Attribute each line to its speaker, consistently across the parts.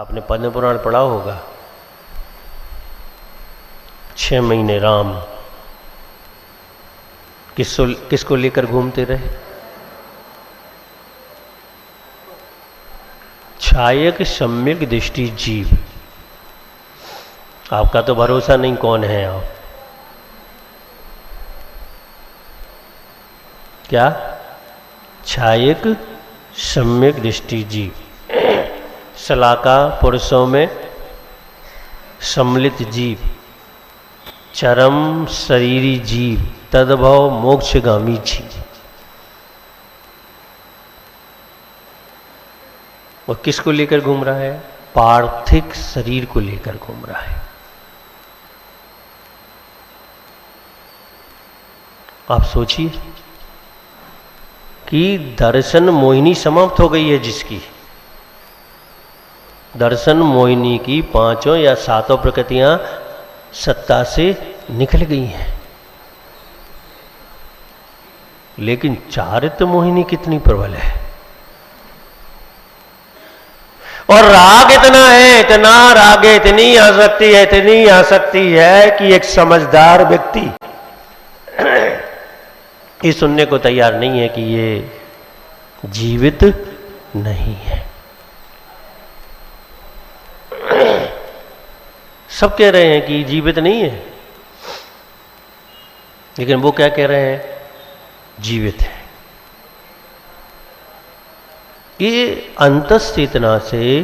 Speaker 1: आपने पद्म पुराण पढ़ा होगा। 6 महीने राम किसको लेकर घूमते रहे? छायक सम्यक दृष्टि जीव। आपका तो भरोसा नहीं, कौन है आप? क्या? छायक सम्यक दृष्टि जीव। शलाका पुरुषों में सम्मिलित जीव, चरम शरीरी जीव, तद्भव मोक्षगामी जीव। और किसको लेकर घूम रहा है? पार्थिक शरीर को लेकर घूम रहा है। आप सोचिए कि दर्शन मोहिनी समाप्त हो गई है जिसकी, दर्शन मोहिनी की 5 या 7 प्रकृतियां सत्ता से निकल गई हैं, लेकिन चारित्र मोहिनी कितनी प्रबल है। और राग इतना है, इतना राग है, इतनी आसक्ति है कि एक समझदार व्यक्ति ये सुनने को तैयार नहीं है कि ये जीवित नहीं है। सब कह रहे हैं कि जीवित नहीं है, लेकिन वो क्या कह रहे हैं? जीवित है। ये अंतश्चेतना से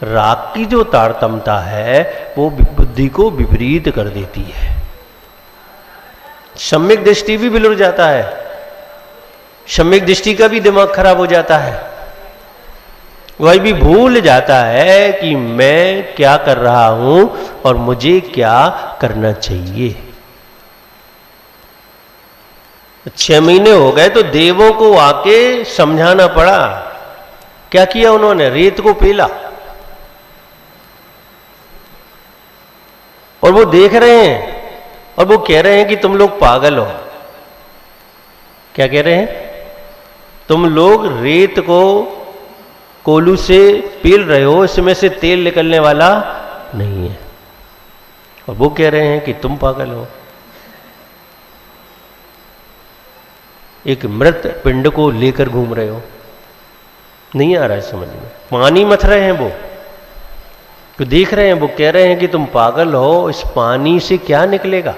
Speaker 1: राग की जो तारतम्यता है वो बुद्धि को विपरीत कर देती है। सम्यक दृष्टि भी बिलुर जाता है, सम्यक दृष्टि का भी दिमाग खराब हो जाता है। वह भी भूल जाता है कि मैं क्या कर रहा हूं और मुझे क्या करना चाहिए। 6 महीने हो गए तो देवों को आके समझाना पड़ा। क्या किया उन्होंने? रेत को पेला। और वो देख रहे हैं और वो कह रहे हैं कि तुम लोग पागल हो। क्या कह रहे हैं? तुम लोग रेत को कोलू से पील रहे हो, इसमें से तेल निकलने वाला नहीं है। और वो कह रहे हैं कि तुम पागल हो। एक मृत पिंड को लेकर घूम रहे हो। नहीं आ रहा है समझ में। पानी मथ रहे हैं वो, तो देख रहे हैं, वो कह रहे हैं कि तुम पागल हो, इस पानी से क्या निकलेगा।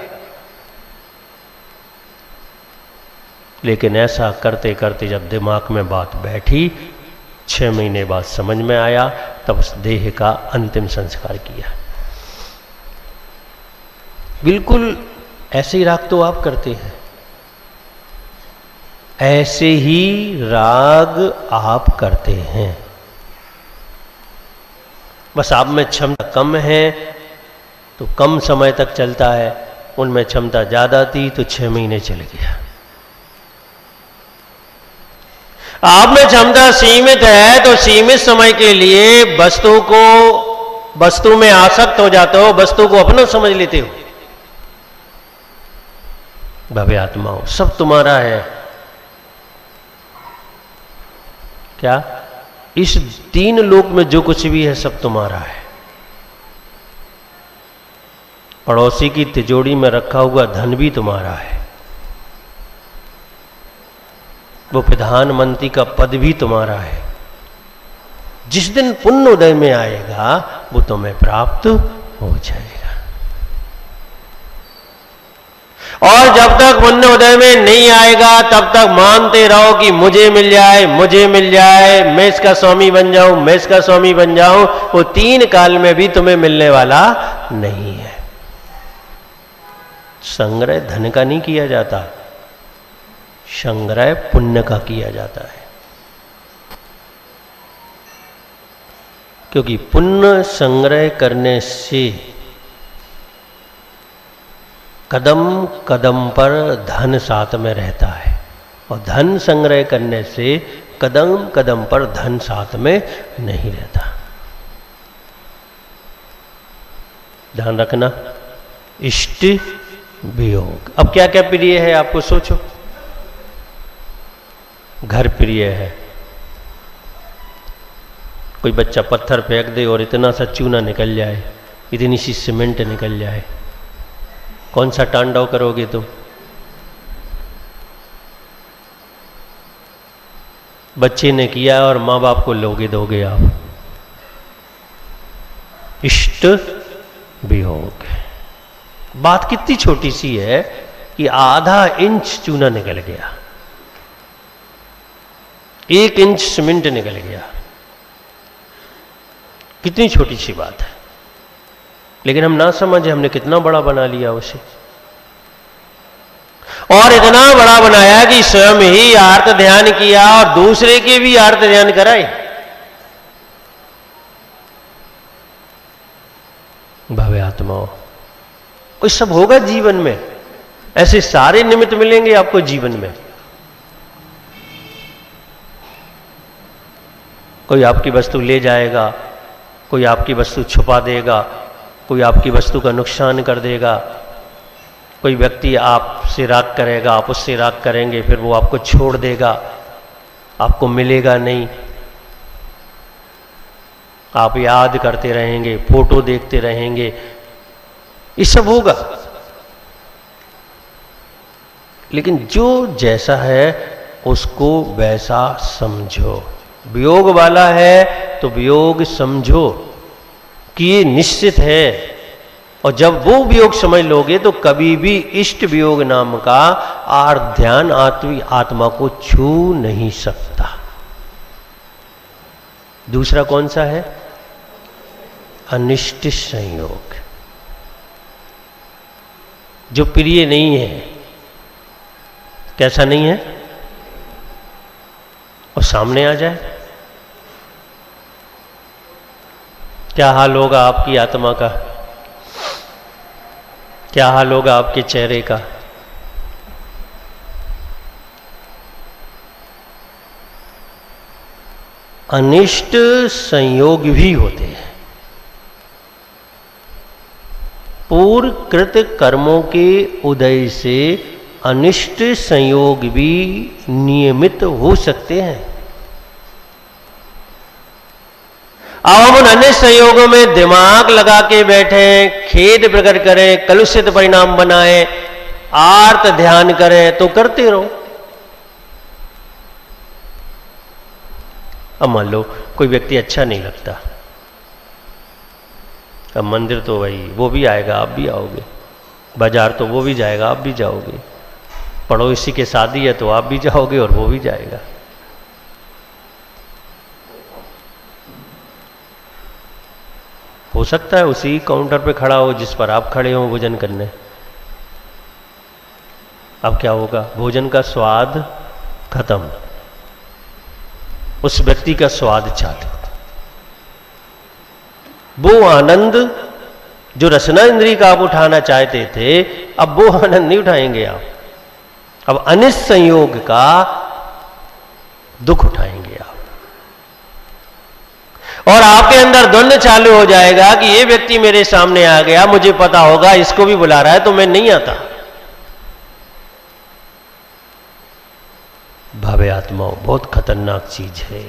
Speaker 1: लेकिन ऐसा करते करते जब दिमाग में बात बैठी, 6 महीने बाद समझ में आया, तब उस देह का अंतिम संस्कार किया। बिल्कुल ऐसे ही राग तो आप करते हैं, ऐसे ही राग आप करते हैं। बस आप में क्षमता कम है तो कम समय तक चलता है, उनमें क्षमता ज्यादा थी तो 6 महीने चल गया। आप में क्षमता सीमित है तो सीमित समय के लिए वस्तु में आसक्त हो जाते हो, वस्तु को अपना समझ लेते हो। भव्य आत्माओं, सब तुम्हारा है। क्या? इस 3 लोक में जो कुछ भी है सब तुम्हारा है। पड़ोसी की तिजोरी में रखा हुआ धन भी तुम्हारा है, वो प्रधानमंत्री का पद भी तुम्हारा है। जिस दिन पुण्य उदय में आएगा वो तुम्हें प्राप्त हो जाएगा। और जब तक पुण्य उदय में नहीं आएगा तब तक मानते रहो कि मुझे मिल जाए, मुझे मिल जाए, मैं इसका स्वामी बन जाऊं, मैं इसका स्वामी बन जाऊं। वो 3 काल में भी तुम्हें मिलने वाला नहीं है। संग्रह धन का नहीं किया जाता, संग्रह पुण्य का किया जाता है। क्योंकि पुण्य संग्रह करने से कदम कदम पर धन साथ में रहता है, और धन संग्रह करने से कदम कदम पर धन साथ में नहीं रहता। ध्यान रखना। इष्ट वियोग। अब क्या क्या प्रिय है आपको सोचो। घर प्रिय है, कोई बच्चा पत्थर फेंक दे और इतना सा चूना निकल जाए, इतनी सी सीमेंट निकल जाए, कौन सा तांडव करोगे तुम? बच्चे ने किया और माँ बाप को लोगे दोगे आप। इष्ट वियोग। बात कितनी छोटी सी है कि आधा इंच चूना निकल गया, 1 इंच सीमेंट निकल गया, कितनी छोटी सी बात है, लेकिन हम ना समझे हमने कितना बड़ा बना लिया उसे, और इतना बड़ा बनाया कि स्वयं ही आर्त ध्यान किया और दूसरे के भी आर्त ध्यान कराए। भव्य आत्माओं, कोई सब होगा जीवन में, ऐसे सारे निमित्त मिलेंगे आपको जीवन में। कोई आपकी वस्तु ले जाएगा, कोई आपकी वस्तु छुपा देगा, कोई आपकी वस्तु का नुकसान कर देगा, कोई व्यक्ति आपसे राग करेगा, आप उससे राग करेंगे, फिर वो आपको छोड़ देगा, आपको मिलेगा नहीं, आप याद करते रहेंगे, फोटो देखते रहेंगे, ये सब होगा। लेकिन जो जैसा है उसको वैसा समझो। वियोग वाला है तो वियोग समझो कि ये निश्चित है, और जब वो वियोग समझ लोगे तो कभी भी इष्ट वियोग नाम का आर्त ध्यान आत्मा को छू नहीं सकता। दूसरा कौन सा है? अनिष्ट संयोग, जो प्रिय नहीं है। कैसा नहीं है? और सामने आ जाए, क्या हाल होगा आपकी आत्मा का? क्या हाल होगा आपके चेहरे का? अनिष्ट संयोग भी होते हैं। पूर्व कृत कर्मों के उदय से अनिष्ट संयोग भी नियमित हो सकते हैं। अब हम उन अन्य संयोगों में दिमाग लगा के बैठे, खेद प्रकट करें, कलुषित परिणाम बनाएं, आर्त ध्यान करें, तो करते रहो। अब मान लो कोई व्यक्ति अच्छा नहीं लगता, अब मंदिर तो भाई वो भी आएगा, आप भी आओगे, बाजार तो वो भी जाएगा, आप भी जाओगे, पड़ोसी के शादी है तो आप भी जाओगे और वो भी जाएगा। हो सकता है उसी काउंटर पे खड़ा हो जिस पर आप खड़े हो भोजन करने। अब क्या होगा? भोजन का स्वाद खत्म, उस व्यक्ति का स्वाद चालू। वो आनंद जो रसना इंद्री का आप उठाना चाहते थे, अब वो आनंद नहीं उठाएंगे आप, अब अनिष्ट संयोग का दुख उठाएंगे आप, और आपके अंदर द्वंद्व चालू हो जाएगा कि ये व्यक्ति मेरे सामने आ गया, मुझे पता होगा इसको भी बुला रहा है तो मैं नहीं आता। भव्य आत्माओं, बहुत खतरनाक चीज है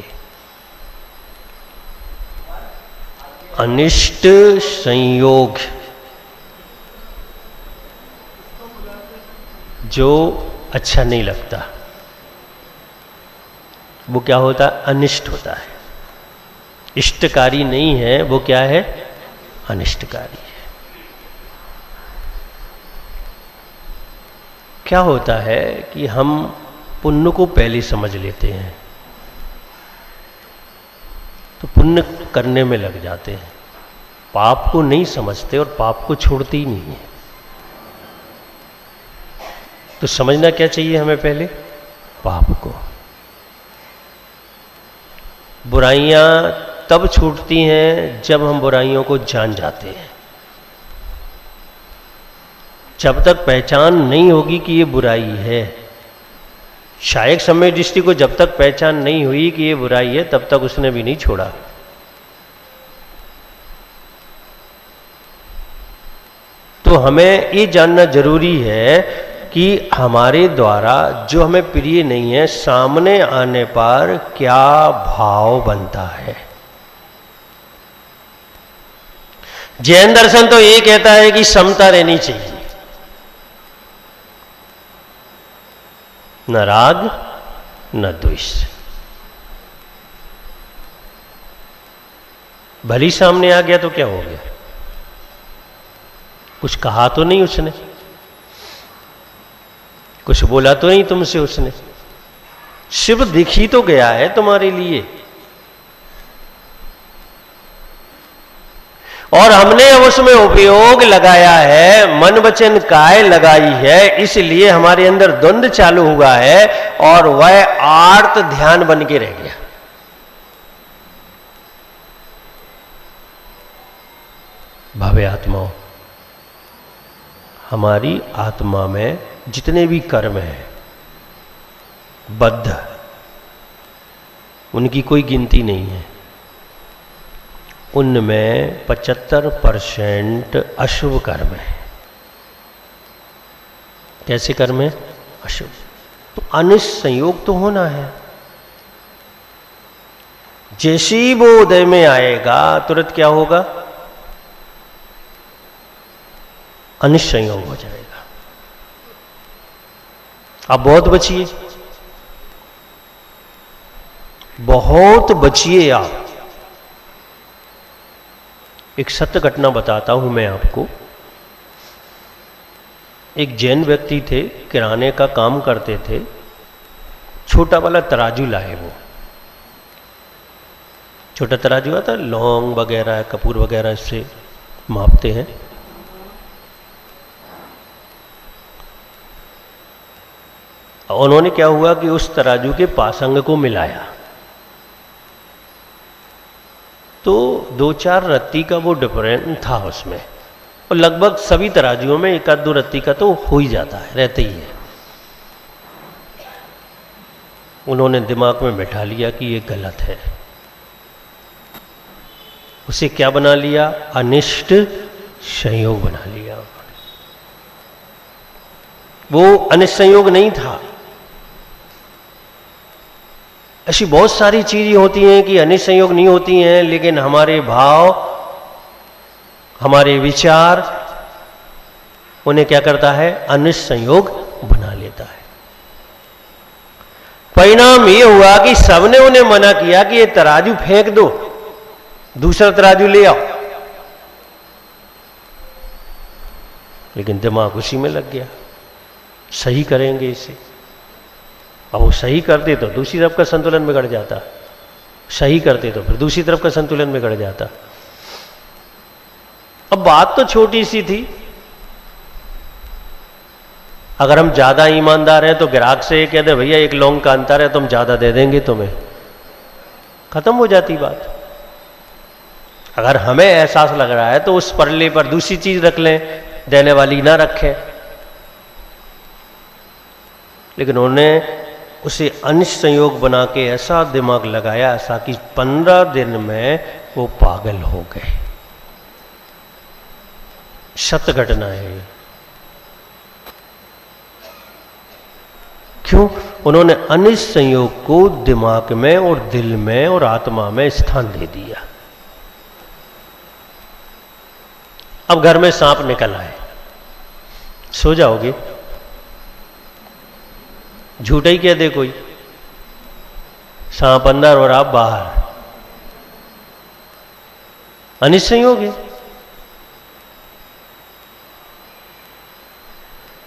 Speaker 1: अनिष्ट संयोग। जो अच्छा नहीं लगता वो क्या होता है? अनिष्ट होता है। इष्टकारी नहीं है, वो क्या है? अनिष्टकारी है। क्या होता है कि हम पुण्य को पहले समझ लेते हैं तो पुण्य करने में लग जाते हैं, पाप को नहीं समझते और पाप को छोड़ते ही नहीं है। तो समझना क्या चाहिए हमें? पहले पाप को। बुराइयां तब छूटती हैं जब हम बुराइयों को जान जाते हैं। जब तक पहचान नहीं होगी कि ये बुराई है, शायक समय दृष्टि को जब तक पहचान नहीं हुई कि ये बुराई है, तब तक उसने भी नहीं छोड़ा। तो हमें ये जानना जरूरी है कि हमारे द्वारा जो हमें प्रिय नहीं है, सामने आने पर क्या भाव बनता है। जैन दर्शन तो ये कहता है कि समता रहनी चाहिए, न राग न द्वेष। भली सामने आ गया तो क्या हो गया, कुछ कहा तो नहीं उसने, कुछ बोला तो नहीं तुमसे उसने, सिर्फ दिख ही तो गया है तुम्हारे लिए। और हमने उसमें उपयोग लगाया है, मन वचन काय लगाई है, इसलिए हमारे अंदर द्वंद्व चालू हुआ है और वह आर्त ध्यान बन के रह गया। भव्य आत्माओं, हमारी आत्मा में जितने भी कर्म हैं बद्ध, उनकी कोई गिनती नहीं है। उनमें 75% अशुभ कर्म है। कैसे कर्म है? अशुभ। तो अनिष्ट संयोग तो होना है। जैसे ही वो उदय में आएगा तुरंत क्या होगा? अनिष्ट संयोग हो जाएगा। आप बहुत बचिए, बहुत बचिए आप। एक सत्य घटना बताता हूं मैं आपको। एक जैन व्यक्ति थे, किराने का काम करते थे। छोटा वाला तराजू लाए वो, छोटा तराजू आता, लौंग वगैरह कपूर वगैरह इससे मापते हैं। उन्होंने क्या हुआ कि उस तराजू के पासंग को मिलाया तो 2-4 रत्ती का वो डिफरेंट था उसमें, और लगभग सभी तराजुओं में 1-2 रत्ती का तो हो ही जाता है, रहते ही है। उन्होंने दिमाग में बैठा लिया कि ये गलत है। उसे क्या बना लिया? अनिष्ट संयोग बना लिया। वो अनिष्ट संयोग नहीं था। ऐसी बहुत सारी चीजें होती हैं कि अनिष्ट संयोग नहीं होती हैं, लेकिन हमारे भाव, हमारे विचार उन्हें क्या करता है? अनिष्ट संयोग बना लेता है। परिणाम ये हुआ कि सबने उन्हें मना किया कि ये तराजू फेंक दो, दूसरा तराजू ले आओ, लेकिन दिमाग उसी में लग गया, सही करेंगे इसे। अब वो सही करते तो दूसरी तरफ का संतुलन बिगड़ जाता, सही करते तो फिर दूसरी तरफ का संतुलन बिगड़ जाता। अब बात तो छोटी सी थी। अगर हम ज्यादा ईमानदार हैं तो ग्राहक से ये कहते भैया 1 लौंग का अंतर है, तुम ज्यादा दे देंगे तुम्हें, खत्म हो जाती बात। अगर हमें एहसास लग रहा है तो उस परले पर दूसरी चीज रख लें, देने वाली ना रखें। लेकिन उन्होंने उसे अनिष्ट संयोग बना के ऐसा दिमाग लगाया, ऐसा कि 15 दिन में वो पागल हो गए। सत्य घटना है। क्यों? उन्होंने अनिष्ट संयोग को दिमाग में और दिल में और आत्मा में स्थान दे दिया। अब घर में सांप निकल आए, सो जाओगे? झूठा ही कह दे कोई, सांप अंदर और आप बाहर, अनिष्ट संयोग है।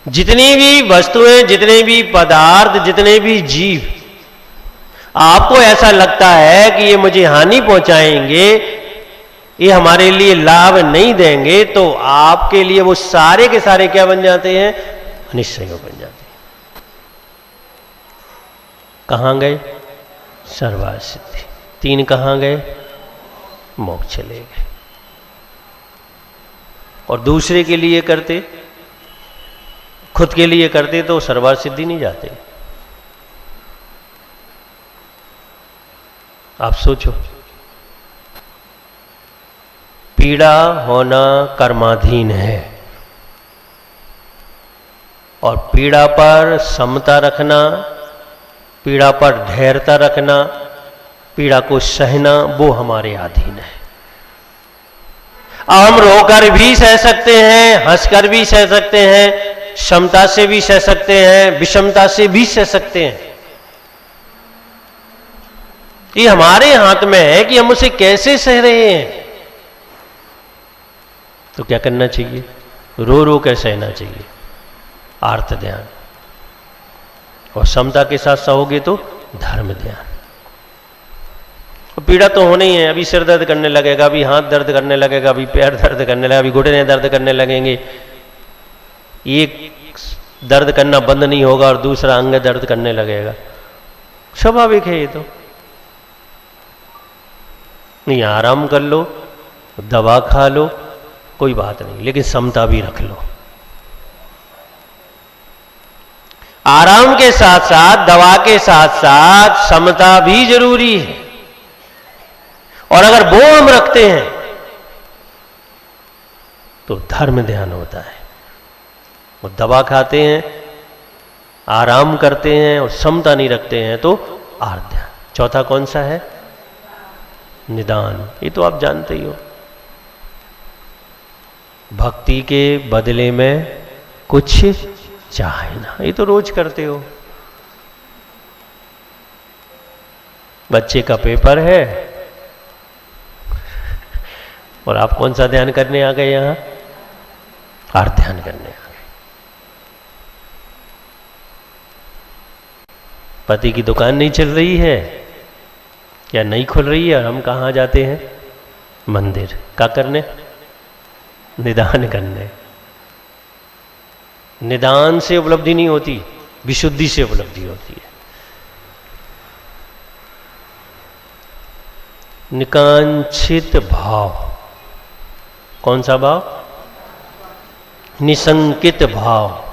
Speaker 1: जितनी भी वस्तुएं, जितने भी पदार्थ, जितने भी जीव आपको ऐसा लगता है कि ये मुझे हानि पहुंचाएंगे, ये हमारे लिए लाभ नहीं देंगे, तो आपके लिए वो सारे के सारे क्या बन जाते हैं? अनिष्ट संयोग बन जाते हैं। कहां गए? सर्वार्थ सिद्धि। 3 कहां गए? मोक्ष चले गए। और दूसरे के लिए करते, खुद के लिए करते तो सर्वार्थ सिद्धि नहीं जाते। आप सोचो, पीड़ा होना कर्माधीन है, और पीड़ा पर समता रखना, पीड़ा पर धैर्यता रखना, पीड़ा को सहना, वो हमारे अधीन है। हम रोकर भी सह सकते हैं, हंसकर भी सह सकते हैं, क्षमता से भी सह सकते हैं, विषमता से भी सह सकते हैं। ये हमारे हाथ में है कि हम उसे कैसे सह रहे हैं। तो क्या करना चाहिए? रो रो कर सहना चाहिए, आर्त ध्यान। और समता के साथ सहोगे तो धर्म ध्यान। पीड़ा तो होनी ही है, अभी सिर दर्द करने लगेगा, अभी हाथ दर्द करने लगेगा, अभी पैर दर्द करने लगेगा, अभी घुटने दर्द करने लगेंगे। एक दर्द करना बंद नहीं होगा और दूसरा अंग दर्द करने लगेगा। स्वाभाविक है ये तो। नहीं, आराम कर लो, दवा खा लो, कोई बात नहीं, लेकिन समता भी रख लो। आराम के साथ साथ, दवा के साथ साथ समता भी जरूरी है। और अगर वो हम रखते हैं तो धर्म ध्यान होता है। वो दवा खाते हैं, आराम करते हैं और समता नहीं रखते हैं तो आर्त ध्यान। चौथा कौन सा है? निदान। ये तो आप जानते ही हो। भक्ति के बदले में कुछ चाहे ना, ये तो रोज करते हो। बच्चे का पेपर है और आप कौन सा ध्यान करने आ गए? यहां आर्त ध्यान करने आ गए। पति की दुकान नहीं चल रही है या नहीं खुल रही है और हम कहां जाते हैं? मंदिर। क्या करने? निदान करने। निदान से उपलब्धि नहीं होती, विशुद्धि से उपलब्धि होती है। निकांक्षित भाव। कौन सा भाव? निशंकित भाव।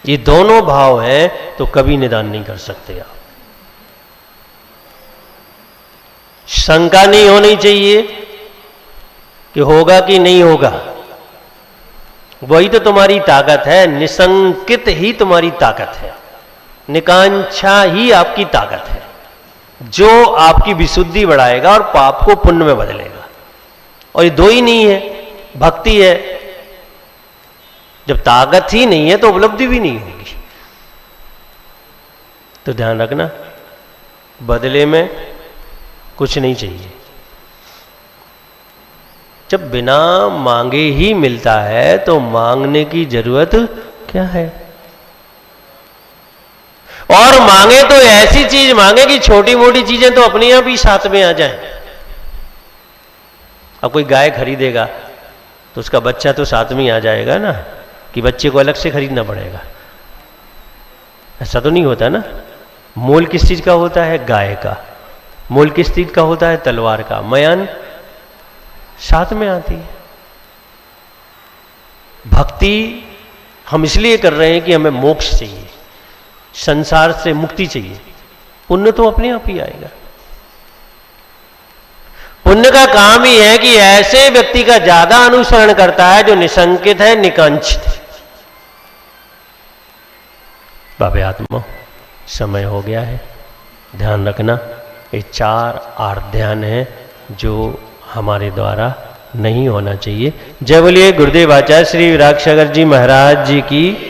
Speaker 1: ये दोनों भाव हैं तो कभी निदान नहीं कर सकते आप। शंका नहीं होनी चाहिए कि होगा कि नहीं होगा। वही तो तुम्हारी ताकत है। निशंकित ही तुम्हारी ताकत है। निकांक्षा ही आपकी ताकत है, जो आपकी विशुद्धि बढ़ाएगा और पाप को पुण्य में बदलेगा। और ये दो ही नहीं है, भक्ति है। जब ताकत ही नहीं है तो उपलब्धि भी नहीं होगी। तो ध्यान रखना, बदले में कुछ नहीं चाहिए। जब बिना मांगे ही मिलता है तो मांगने की जरूरत क्या है? और मांगे तो ऐसी चीज मांगे कि छोटी मोटी चीजें तो अपने आप ही साथ में आ जाएं। अब कोई गाय खरीदेगा तो उसका बच्चा तो साथ में ही आ जाएगा ना, कि बच्चे को अलग से खरीदना पड़ेगा? ऐसा तो नहीं होता ना। मोल किस चीज का होता है? गाय का। मोल किस चीज का होता है? तलवार का। मयान साथ में आती है। भक्ति हम इसलिए कर रहे हैं कि हमें मोक्ष चाहिए, संसार से मुक्ति चाहिए। पुण्य तो अपने आप ही आएगा। पुण्य का काम ही है कि ऐसे व्यक्ति का ज्यादा अनुसरण करता है जो निशंकित है, निकांक्षित है। बाबे आत्मा, समय हो गया है। ध्यान रखना, ये 4 आर्त ध्यान है जो हमारे द्वारा नहीं होना चाहिए। जय बोलिए गुरुदेव आचार्य श्री विराट सागर जी महाराज जी की।